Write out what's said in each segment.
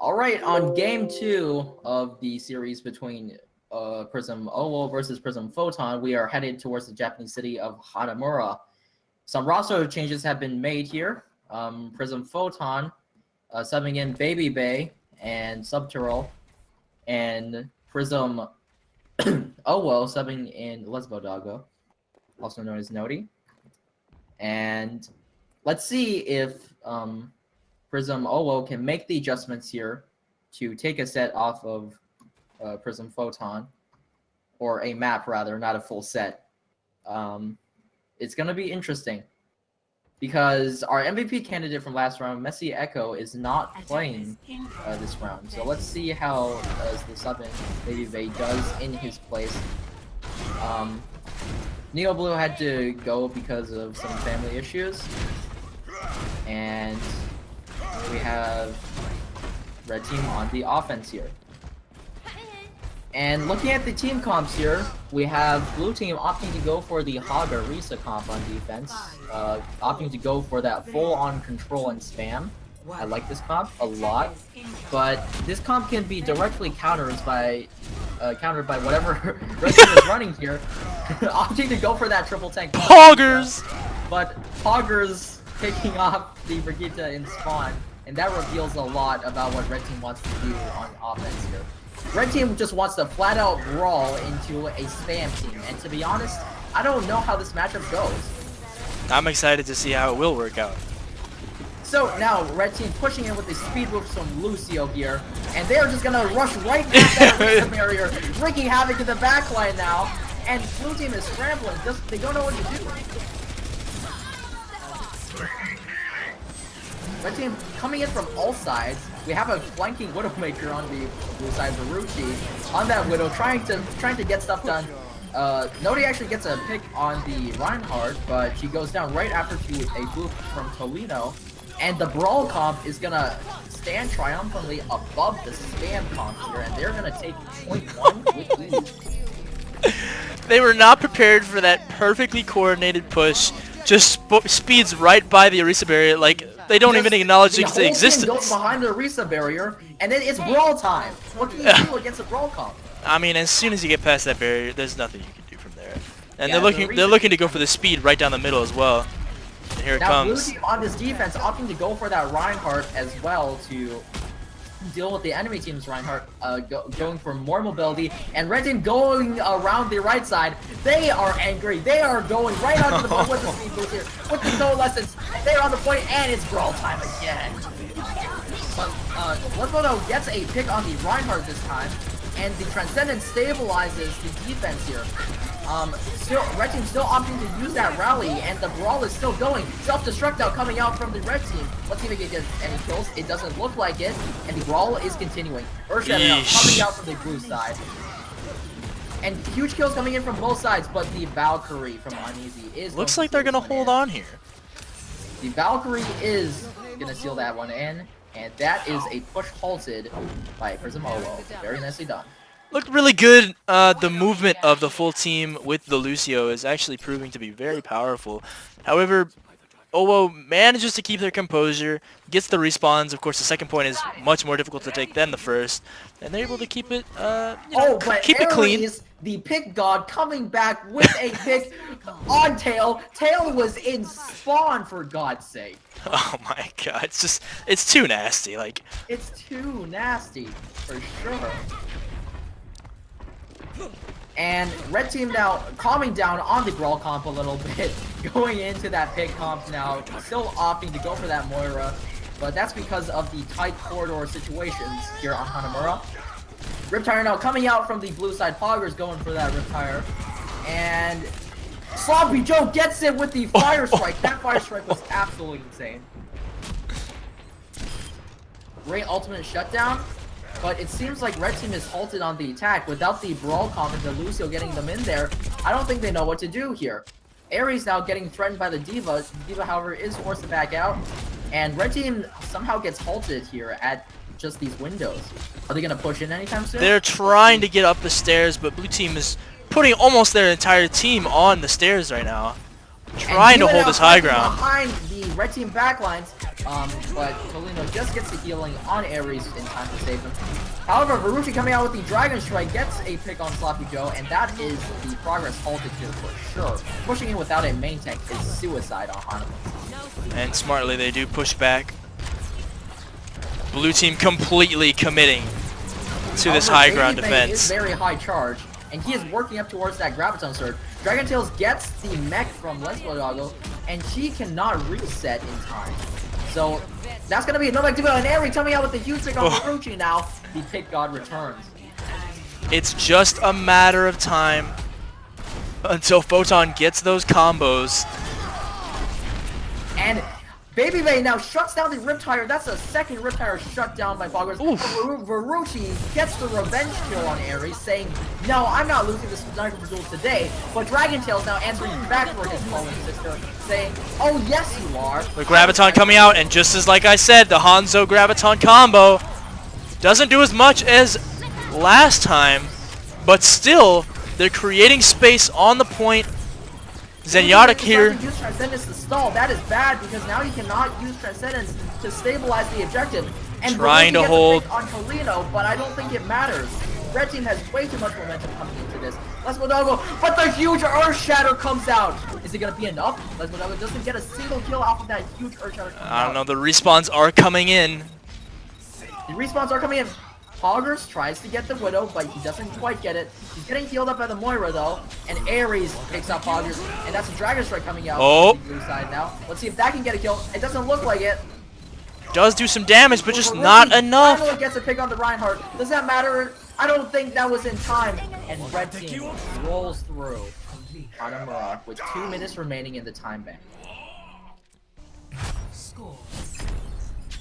Alright, on game 2 of the series between Prism OWO versus Prism Photon, we are headed towards the Japanese city of Hanamura. Some roster changes have been made here. Prism Photon subbing in Baby Bay and Subturl, and Prism OWO subbing in Lesbo Doggo, also known as Nodi. And let's see if Prism OWO can make the adjustments here to take a set off of Prism Photon, or a map rather, not a full set. It's going to be interesting because our MVP candidate from last round, Messi Echo, is not playing this round. So let's see how the sub-in Baby Bay does in his place. Neo Blue had to go because of some family issues, and we have Red Team on the offense here. And looking at the team comps here, we have Blue Team opting to go for the Hog or Risa comp on defense, opting to go for that full-on control and spam. I like this comp a lot, but this comp can be directly countered by whatever Red Team is running here, opting to go for that triple tank. Hoggers! But Hoggers taking off the Brigitte in spawn, and that reveals a lot about what Red Team wants to do on offense here. Red Team just wants to flat out brawl into a spam team, and to be honest, I don't know how this matchup goes. I'm excited to see how it will work out. So now Red Team pushing in with the speed move from Lucio here, and they're just gonna rush right past that Risa barrier, wreaking havoc in the backline now, and Blue Team is scrambling, they don't know what to do. Red Team coming in from all sides. We have a flanking Widowmaker on the blue side, Baruchi, on that Widow, trying to get stuff done. Nodi actually gets a pick on the Reinhardt, but she goes down right after to a blue from Tolino. And the Brawl comp is gonna stand triumphantly above the spam comp here, and they're gonna take point 1 with ease. They were not prepared for that perfectly coordinated push. Just speeds right by the Arisa barrier, like they don't even acknowledge its existence. The whole team goes behind the Arisa barrier, and then it's brawl time. What can you do against a brawl comp? I mean, as soon as you get past that barrier, there's nothing you can do from there. And they're looking to go for the speed right down the middle as well. And here it comes. Blue Team on this defense opting to go for that Reinhardt as well to deal with the enemy team's Reinhardt, going for more mobility, and Red Team going around the right side. They are angry. They are going right onto the point with the speed boost here, with the no lessons. They're on the point, and it's brawl time again. But Lesbo gets a pick on the Reinhardt this time, and the Transcendence stabilizes the defense here. Red Team still opting to use that rally, and the brawl is still going. Self-destruct out coming out from the Red Team. Let's see if it gets any kills. It doesn't look like it, and the brawl is continuing. Earthshatter now coming out from the blue side. And huge kills coming in from both sides, but the Valkyrie from Uneasy is... Looks like they're gonna hold on here. The Valkyrie is gonna seal that one in, and that is a push halted by Prism OWO. Very nicely done. Looked really good. The movement of the full team with the Lucio is actually proving to be very powerful. However, OWO manages to keep their composure, gets the respawns. Of course, the second point is much more difficult to take than the first, and they're able to keep it, keep it clean. The pick god coming back with a pick on Tail. Tail was in spawn, for God's sake. Oh my God, it's too nasty. Like, it's too nasty for sure. And Red Team now calming down on the Brawl comp a little bit, going into that pick comp now, still opting to go for that Moira, but that's because of the tight corridor situations here on Hanamura. Riptire now coming out from the blue side, Poggers going for that Riptire, and Sloppy Joe gets it with the Fire Strike. That Fire Strike was absolutely insane. Great ultimate shutdown. But it seems like Red Team is halted on the attack. Without the Brawl comp and the Lucio getting them in there, I don't think they know what to do here. Ares now getting threatened by the D.Va. D.Va, however, is forced to back out. And Red Team somehow gets halted here at just these windows. Are they going to push in anytime soon? They're trying to get up the stairs, but Blue Team is putting almost their entire team on the stairs right now. Trying to hold this high ground. Behind the Red Team backlines, But Tolino just gets the healing on Ares in time to save him. However, Varuchi coming out with the Dragon Strike gets a pick on Sloppy Joe, and that is the progress halted here for sure. Pushing in without a main tank is suicide on Hanamura. And smartly they do push back. Blue team completely committing to this high ground defense. Is very high charge, and he is working up towards that Graviton Surge. Dragon Tails gets the mech from Lesbodago, and she cannot reset in time. So that's gonna be a no back to go. And Ari coming out with the huge pick on Varuchi now. The pick god returns. It's just a matter of time until Photon gets those combos. And Baby Bay now shuts down the Riptire. That's a second Riptire shut down by Boggers. Varuchi gets the revenge kill on Ares, saying, no, I'm not losing this Sniper duel today. But Dragon Tail's now answering back for his fallen sister, saying, oh yes you are. The Graviton coming out, and just as like I said, the Hanzo Graviton combo doesn't do as much as last time, but still, they're creating space on the point. Zenyatta here. Use Transcendence to stall. That is bad because now you cannot use Transcendence to stabilize the objective. And trying to hold on Tolino, but I don't think it matters. Red team has way too much momentum coming into this. Lesbodago, but the huge Earth Shatter comes out. Is it gonna be enough? Lesbodago doesn't get a single kill off of that huge Earth Shatter. I don't know. The respawns are coming in. The respawns are coming in. Poggers tries to get the Widow, but he doesn't quite get it. He's getting healed up by the Moira though, and Ares picks up Poggers, and that's a Dragon Strike coming out on the blue side now. Let's see if that can get a kill. It doesn't look like it. Does do some damage, but just not enough. Finally gets a pick on the Reinhardt. Does that matter? I don't think that was in time. And Red Team rolls through Hanamura with 2 minutes remaining in the time bank. Score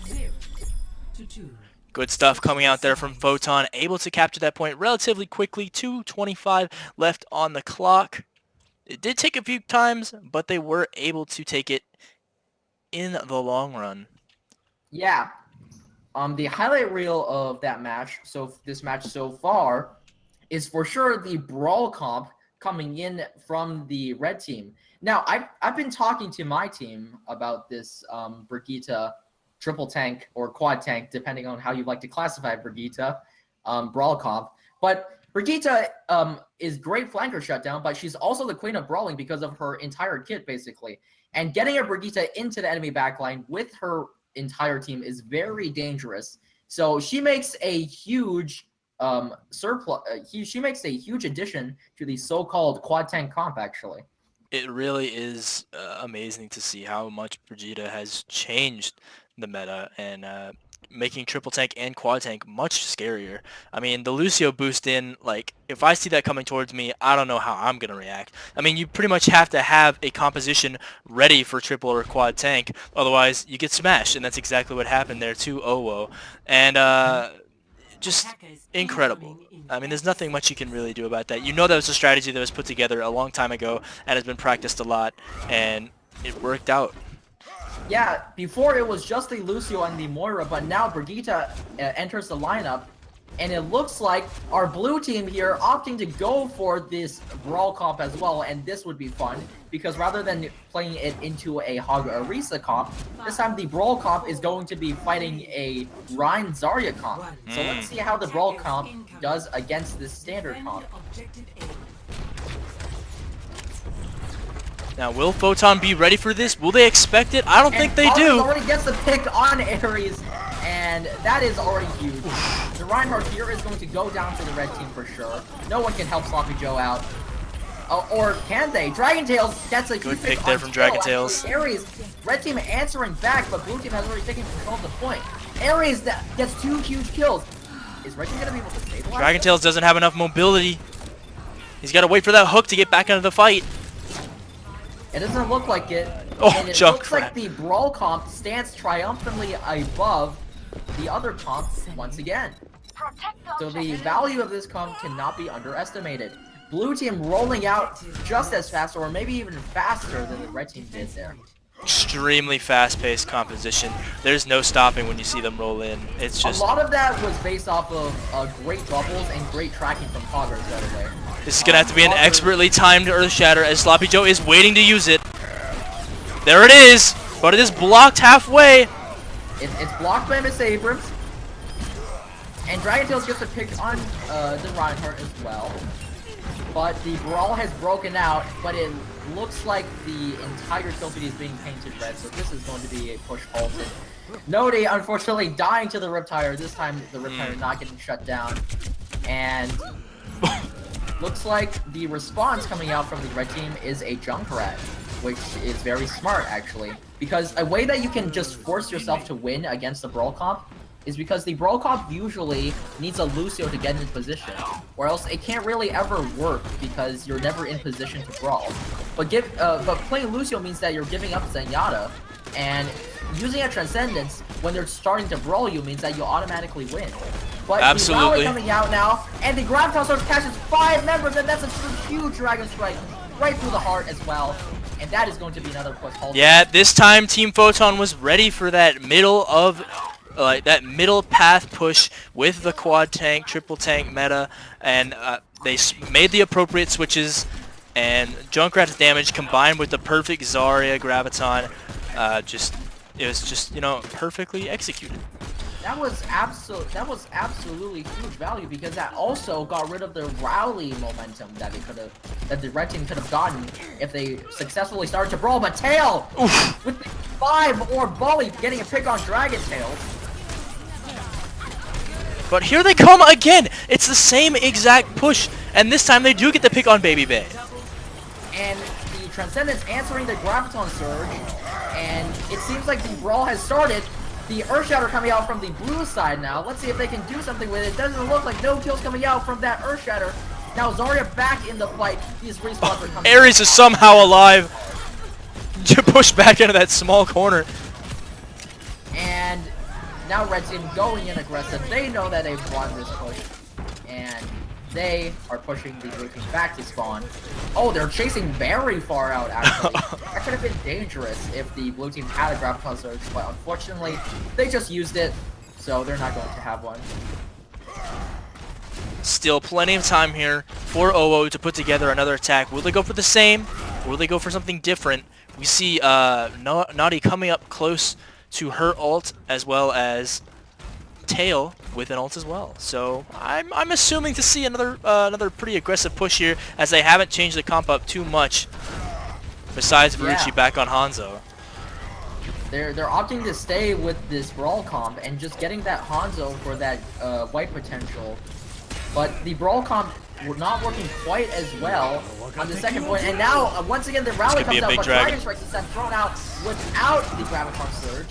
0-2. Good stuff coming out there from Photon, able to capture that point relatively quickly. 2:25 left on the clock. It did take a few times, but they were able to take it in the long run. Yeah. The highlight reel of that match, this match so far, is for sure the Brawl comp coming in from the red team. Now, I've been talking to my team about this Brigitte triple tank or quad tank, depending on how you like to classify Brigitte, Brawl comp. But Brigitte is great flanker shutdown, but she's also the queen of brawling because of her entire kit, basically. And getting a Brigitte into the enemy backline with her entire team is very dangerous. So she makes a huge surplus. She makes a huge addition to the so-called quad tank comp, actually. It really is amazing to see how much Brigitte has changed the meta and making triple tank and quad tank much scarier. I mean, the Lucio boost in, like, if I see that coming towards me, I don't know how I'm going to react. I mean, you pretty much have to have a composition ready for triple or quad tank, otherwise you get smashed, and that's exactly what happened there to OWO. And just incredible. I mean, there's nothing much you can really do about that. You know that was a strategy that was put together a long time ago and has been practiced a lot, and it worked out. Yeah, before it was just the Lucio and the Moira, but now Brigitte enters the lineup, and it looks like our blue team here opting to go for this Brawl comp as well, and this would be fun, because rather than playing it into a Hog Arisa comp, this time the Brawl comp is going to be fighting a Rein Zarya comp. So let's see how the Brawl comp does against this standard comp. Now, will Photon be ready for this? Will they expect it? I don't think they do. Already gets the pick on Ares, and that is already huge. The Reinhardt here is going to go down for the red team for sure. No one can help Sloppy Joe out. Or can they? Dragon Tails gets a huge pick there from Dragon Tails. Ares, red team answering back, but blue team has already taken control of the point. Ares gets 2 huge kills. Is red team going to be able to stabilize? Dragon Tails doesn't have enough mobility. He's got to wait for that hook to get back into the fight. It doesn't look like it. Oh, and it jump looks crap. like the Brawl comp stands triumphantly above the other comp once again. So the value of this comp cannot be underestimated. Blue team rolling out just as fast, or maybe even faster than the red team did there. Extremely fast-paced composition. There's no stopping when you see them roll in. It's just a lot of that was based off of great doubles and great tracking from Poggers, by the way. This is gonna have to be an expertly timed Earth Shatter as Sloppy Joe is waiting to use it. There it is, but it is blocked halfway. It's blocked by Miss Abrams. And Dragon Tales gets a pick on the Reinhardt as well. But the brawl has broken out, but it looks like the entire kill feed is being painted red, so this is going to be a push halted. Nodi, unfortunately, dying to the Riptire. This time, the Riptire not getting shut down. And looks like the response coming out from the red team is a Junkrat, which is very smart, actually. Because a way that you can just force yourself to win against the Brawl Comp is because the Brawl Comp usually needs a Lucio to get in position, or else it can't really ever work because you're never in position to brawl. But playing Lucio means that you're giving up Zenyatta, and using a Transcendence when they're starting to brawl you means that you'll automatically win. But Absolutely. the Rally coming out now, and the Graviton Surge catches 5 members, and that's a huge Dragon Strike right through the heart as well. And that is going to be another push hold. Yeah, this time Team Photon was ready for that middle of that middle path push with the quad tank, triple tank meta, and they made the appropriate switches, and Junkrat's damage combined with the perfect Zarya Graviton, it was just, you know, perfectly executed. That was absolutely huge value because that also got rid of the rally momentum that the red team could have gotten if they successfully started to brawl. But Tail with the 5 or Bully getting a pick on Dragon Tail. But here they come again. It's the same exact push, and this time they do get the pick on Baby Bay. And the Transcendence answering the Graviton Surge, and it seems like the brawl has started. The Earthshatter coming out from the blue side now. Let's see if they can do something with it. Doesn't look like no kills coming out from that Earthshatter. Now Zarya back in the fight. These respawns are coming. Ares is somehow alive to push back into that small corner. And now Red Team going in aggressive. They know that they've won this push. And they are pushing the blue team back to spawn. Oh, they're chasing very far out, actually. That could have been dangerous if the blue team had a Graviton Surge, but unfortunately, they just used it, so they're not going to have one. Still plenty of time here for OWO to put together another attack. Will they go for the same? Or will they go for something different? We see Naughty coming up close to her ult, as well as Tail with an ult as well. So I'm assuming to see another pretty aggressive push here, as they haven't changed the comp up too much. Besides Marucci back on Hanzo. They're opting to stay with this Brawl comp and just getting that Hanzo for that white potential. But the Brawl comp were not working quite as well on the second point. And now, once again, the rally comes out, but Dragon Strikes is then thrown out without the Graviton Surge.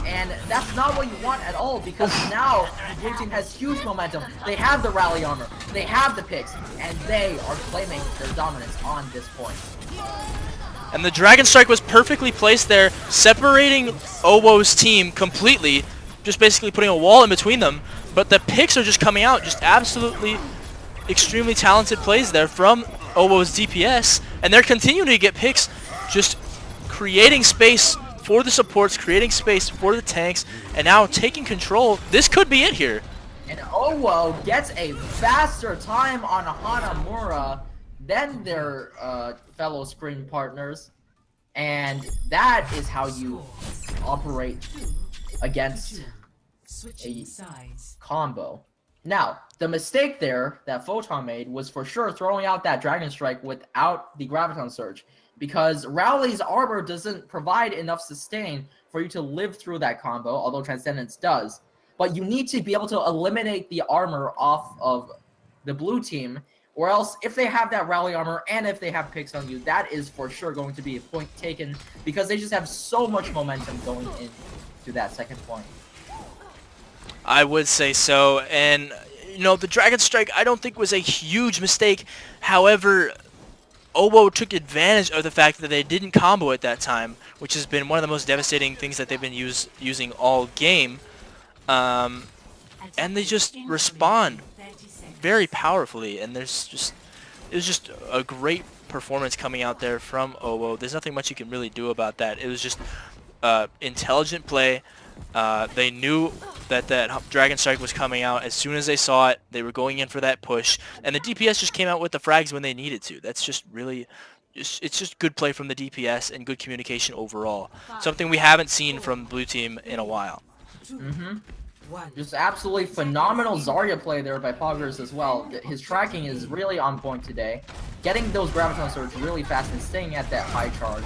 And that's not what you want at all, because now the blue team has huge momentum. They have the rally armor, they have the picks, and they are claiming their dominance on this point. And the Dragon Strike was perfectly placed there, separating OWO's team completely, just basically putting a wall in between them. But the picks are just coming out, just absolutely extremely talented plays there from OWO's DPS, and they're continuing to get picks, just creating space for the supports, creating space for the tanks, and now taking control. This could be it here. And OWO gets a faster time on Hanamura than their fellow screen partners, and that is how you operate against a combo. Now, the mistake there that Photon made was for sure throwing out that Dragon Strike without the Graviton Surge, because Rowley's armor doesn't provide enough sustain for you to live through that combo, although Transcendence does. But you need to be able to eliminate the armor off of the blue team, or else if they have that rally armor and if they have picks on you, that is for sure going to be a point taken, because they just have so much momentum going into that second point. I would say so, and you know, the Dragon Strike I don't think was a huge mistake. However, OWO took advantage of the fact that they didn't combo at that time, which has been one of the most devastating things that they've been using all game. And they just respond very powerfully, and it was just a great performance coming out there from OWO. There's nothing much you can really do about that. It was just intelligent play. They knew that Dragon Strike was coming out. As soon as they saw it, they were going in for that push, and the DPS just came out with the frags when they needed to. That's just really, it's just good play from the DPS and good communication overall. Something we haven't seen from Blue Team in a while. Just absolutely phenomenal Zarya play there by Poggers as well. His tracking is really on point today. Getting those Graviton Surge really fast and staying at that high charge.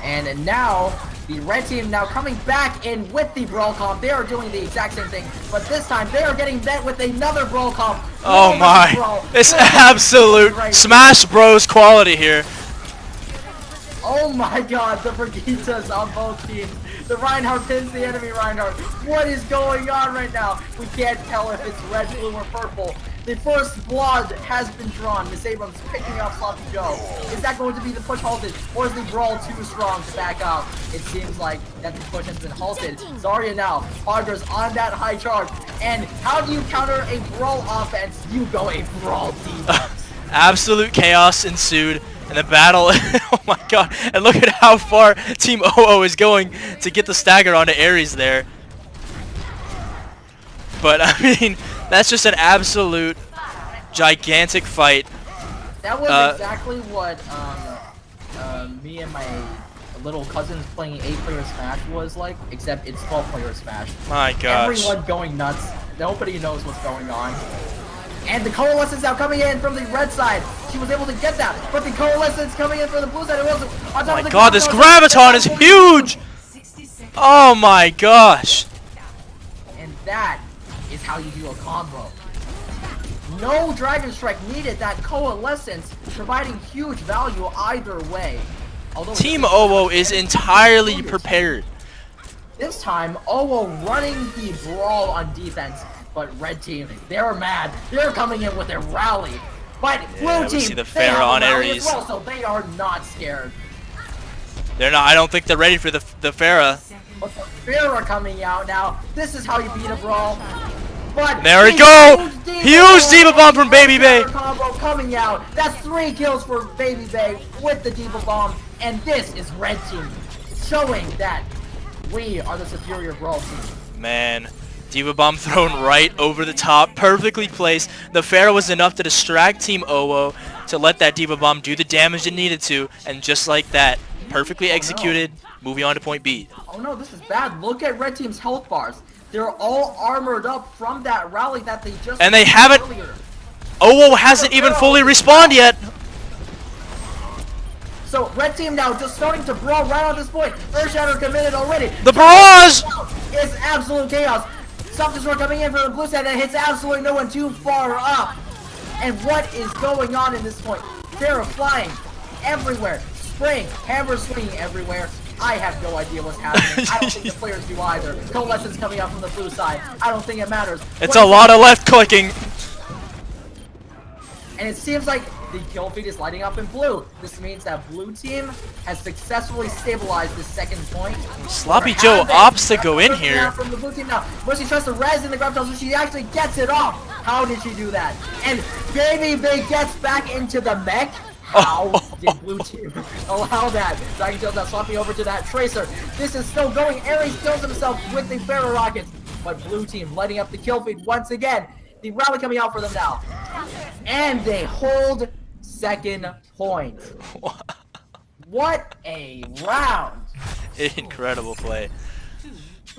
And now, the red team now coming back in with the Brawl Comp. They are doing the exact same thing, but this time they are getting met with another Brawl Comp. Oh my, it's absolute Smash Bros quality here. Oh my god, the Brigitas on both teams. The Reinhardt pins the enemy Reinhardt. What is going on right now? We can't tell if it's red, blue, or purple. The first blood has been drawn. Miss Abrams picking up Sloppy Joe. Is that going to be the push halted, or is the Brawl too strong to back up? It seems like that the push has been halted. Zarya now, Poggers on that high charge. And how do you counter a Brawl offense? You go a Brawl defense. Absolute chaos ensued. And the battle, oh my god, and look at how far Team OWO is going to get the stagger onto Ares there. But, I mean, that's just an absolute gigantic fight. That was exactly what me and my little cousins playing 8-player Smash was like, except it's 12-player Smash. My gosh. Everyone going nuts. Nobody knows what's going on. And the Coalescence now coming in from the red side. She was able to get that, but the Coalescence coming in from the blue side. It wasn't. On top Oh of my the god, this Graviton is huge! Oh my gosh. And that is how you do a combo. No Dragon Strike needed. That Coalescence providing huge value either way. Although Team OWO is entirely prepared. This time, OWO running the Brawl on defense. But red team, they're mad. They're coming in with their rally. But blue team, see the they have Pharah on a rally Ares. as well, so they are not scared. They're not. I don't think they're ready for the Pharah. But the Pharah coming out now. This is how you beat a Brawl. But There we go. Huge Diva Bomb from Baby Bay. Combo coming out. That's 3 kills for Baby Bay with the Diva Bomb, and this is red team showing that we are the superior Brawl team. Man. Diva Bomb thrown right over the top, perfectly placed. The Pharah was enough to distract Team OWO to let that Diva Bomb do the damage it needed to, and just like that, perfectly executed, moving on to point B. Oh no, this is bad. Look at red team's health bars. They're all armored up from that rally that they just And they haven't... earlier. OWO hasn't even fully respawned yet. So red team now just starting to brawl right on this point. Earthshatter committed already. The barrage! It's absolute chaos. Self-destruct coming in from the blue side that hits absolutely no one too far up. And what is going on in this point? They're flying everywhere. Spraying, hammer swinging everywhere. I have no idea what's happening. I don't think the players do either. Coalescence coming out from the blue side. I don't think it matters. It's a lot of left clicking. And it seems like the kill feed is lighting up in blue. This means that blue team has successfully stabilized this second point. Sloppy Joe opts to go in here. From the blue team now, but she tries to res in the Graviton, so she actually gets it off. How did she do that? And Baby Bay gets back into the mech. How did blue team allow that? Dragon Tails now swapping over to that Tracer. This is still going. Ares kills himself with the Pharah rockets, but blue team lighting up the kill feed once again. The rally coming out for them now. And they hold second point. What a round. Incredible play.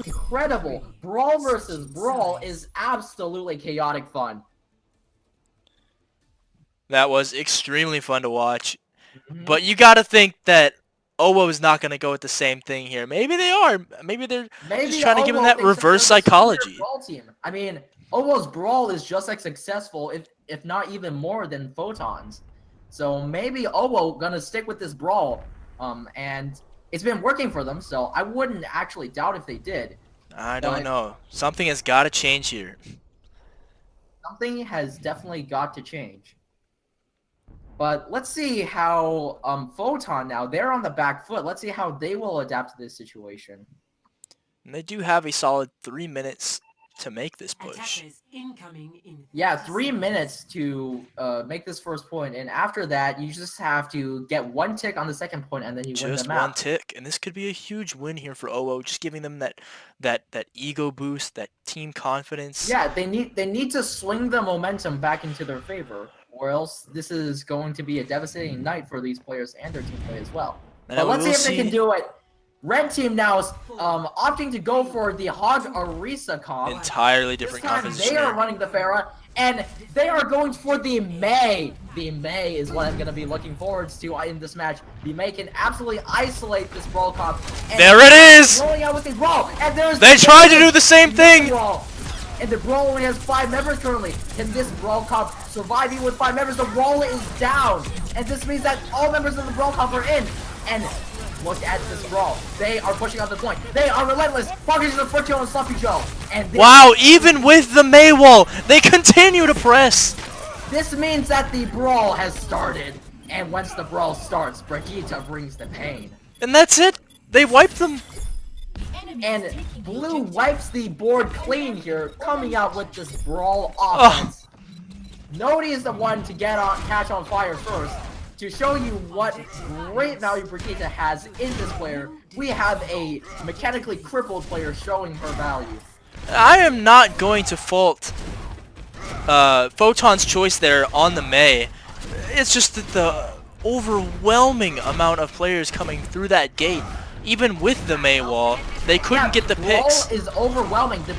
Incredible. Brawl versus Brawl is absolutely chaotic fun. That was extremely fun to watch. But you gotta think that OWO is not gonna go with the same thing here. Maybe they are. Maybe they're just trying to give them that reverse psychology. Brawl team. I mean, OWO's Brawl is just as successful, if not even more, than Photon's. So maybe OWO gonna stick with this Brawl, and it's been working for them. So I wouldn't actually doubt if they did. I don't know. Something has got to change here. Something has definitely got to change. But let's see how Photon now, they're on the back foot. Let's see how they will adapt to this situation. And they do have a solid 3 minutes to make this push. Yeah, 3 minutes to make this first point, and after that, you just have to get 1 tick on the second point, and then you win the map. Just 1 tick, and this could be a huge win here for OWO, just giving them that ego boost, that team confidence. Yeah, they need to swing the momentum back into their favor, or else this is going to be a devastating night for these players and their team play as well. But let's see if they can do it. Red team now is opting to go for the Hog Arisa comp. Entirely This different time composition they are there. running the Pharah, and they are going for the Mei. The Mei is what I'm going to be looking forward to in this match. The Mei can absolutely isolate this Brawl comp. And There it is! rolling out with the Brawl, and there's They tried to do the same thing! Brawl. And the Brawl only has 5 members currently. Can this Brawl comp survive even with 5 members? The Brawl is down. And this means that all members of the Brawl comp are in. And look at this Brawl. They are pushing out the point. They are relentless. Focusing the foot on Sloppy Joe. And Wow, even with the Mei wall, they continue to press. this means that the Brawl has started. And once the Brawl starts, Brigitte brings the pain. And that's it. They wiped them. And Blue wipes the board clean here, coming out with this Brawl offense. Nodi is the one to catch on fire first. To show you what great value Brigitte has in this player, we have a mechanically crippled player showing her value. I am not going to fault Photon's choice there on the Mei. It's just that the overwhelming amount of players coming through that gate, even with the Mei wall, they couldn't get the picks. The Brawl is overwhelming. The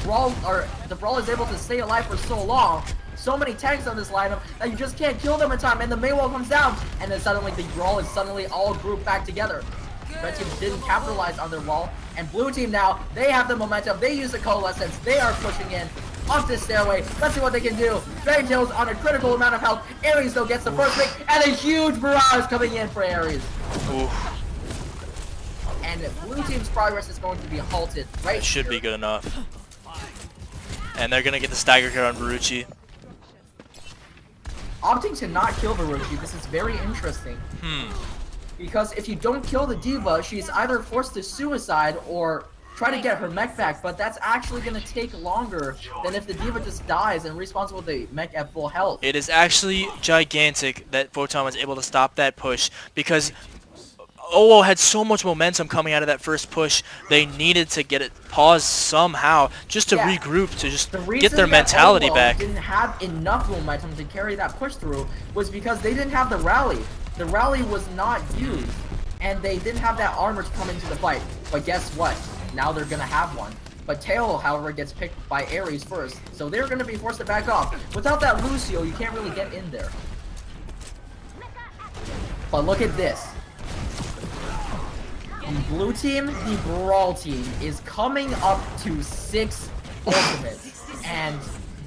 Brawl is able to stay alive for so long. So many tanks on this lineup that you just can't kill them in time, and the Mei wall comes down, and then suddenly the Brawl is suddenly all grouped back together. Red team didn't capitalize on their wall, and blue team now, they have the momentum, they use the coalescence, they are pushing in up this stairway. Let's see what they can do. Fairy Tail's on a critical amount of health. Ares though gets the first pick, and a huge barrage coming in for Ares. Oof. And blue team's progress is going to be halted right It should here. be good enough. And they're gonna get the stagger here on Baruchi. Opting to not kill Baruchi, this is very interesting. Because if you don't kill the diva, she's either forced to suicide or try to get her mech back, but that's actually going to take longer than if the diva just dies and respawns with the mech at full health. It is actually gigantic that Photon was able to stop that push because OWO had so much momentum coming out of that first push. They needed to get it paused somehow just to regroup, to just get their mentality back. Didn't have enough momentum to carry that push through was because they didn't have the rally. The rally was not used, and they didn't have that armor to come into the fight. But guess what? Now they're gonna have one. But Tail, however, gets picked by Ares first, so they're gonna be forced to back off. Without that Lucio, you can't really get in there. But look at this. The blue team, the Brawl team, is coming up to 6 ultimates. And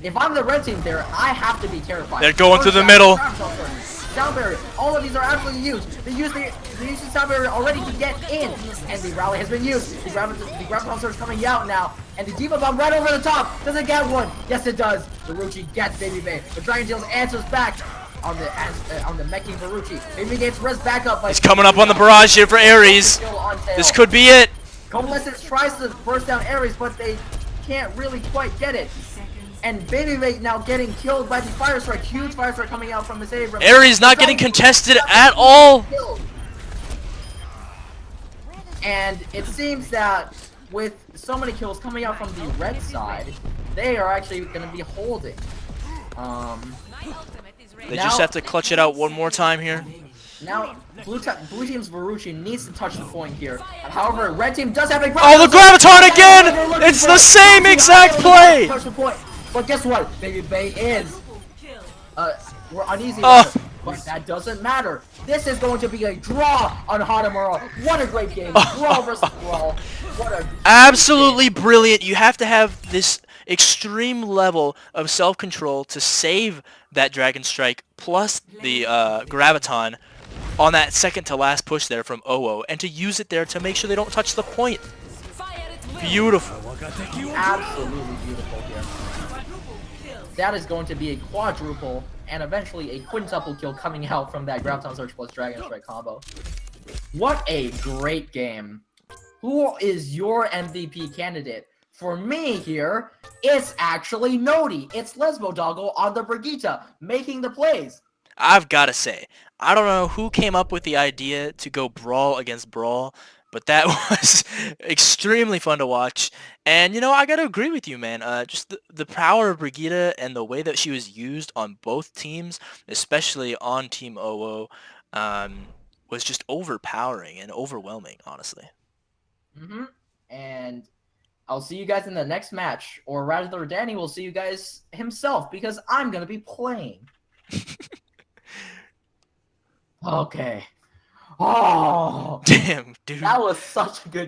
if I'm the red team there, I have to be terrified. They're going through the middle. Sound barrier. All of these are absolutely used. They use the sound barrier already to get in. And the rally has been used. The graviton surge coming out now. And the diva bomb right over the top. Does it get one? Yes, it does. Baruchi gets Baby Bay. The Dragon Tails answers back on the meching Baruchi. Baby gets res back up. He's coming up on the barrage here for Ares. This could be it. Coalescence tries to burst down Ares, but they can't really quite get it. And Baby Bay now getting killed by the Fire Strike. Huge Fire Strike coming out from this Abram. Ares not getting contested at all. And it seems that with so many kills coming out from the red side, they are actually going to be holding. They just have to clutch it out one more time here. Now, blue team's Baruchi needs to touch the point here. However, red team does have a Oh, the graviton again! It's the same exact play! Touch the point. But guess what? Baby Bay is we're uneasy Oh. but that doesn't matter. This is going to be a draw on Hanamura. What a great game. Brawl versus Brawl. What a Absolutely brilliant. You have to have this extreme level of self-control to save that Dragon Strike plus the graviton on that second to last push there from OWO, and to use it there to make sure they don't touch the point. Beautiful. absolutely beautiful here. That is going to be a quadruple and eventually a quintuple kill coming out from that Graviton Surge plus Dragon Strike combo. What a great game. Who is your MVP candidate? For me here, it's actually Nodi. It's Lesbo Doggo on the Brigitte, making the plays. I've got to say, I don't know who came up with the idea to go Brawl against Brawl, but that was extremely fun to watch. And, you know, I got to agree with you, man. Just the power of Brigitte and the way that she was used on both teams, especially on Team OWO, was just overpowering and overwhelming, honestly. And I'll see you guys in the next match, or rather, Danny will see you guys himself because I'm gonna be playing. Okay. Oh, Damn, dude. that was such a good.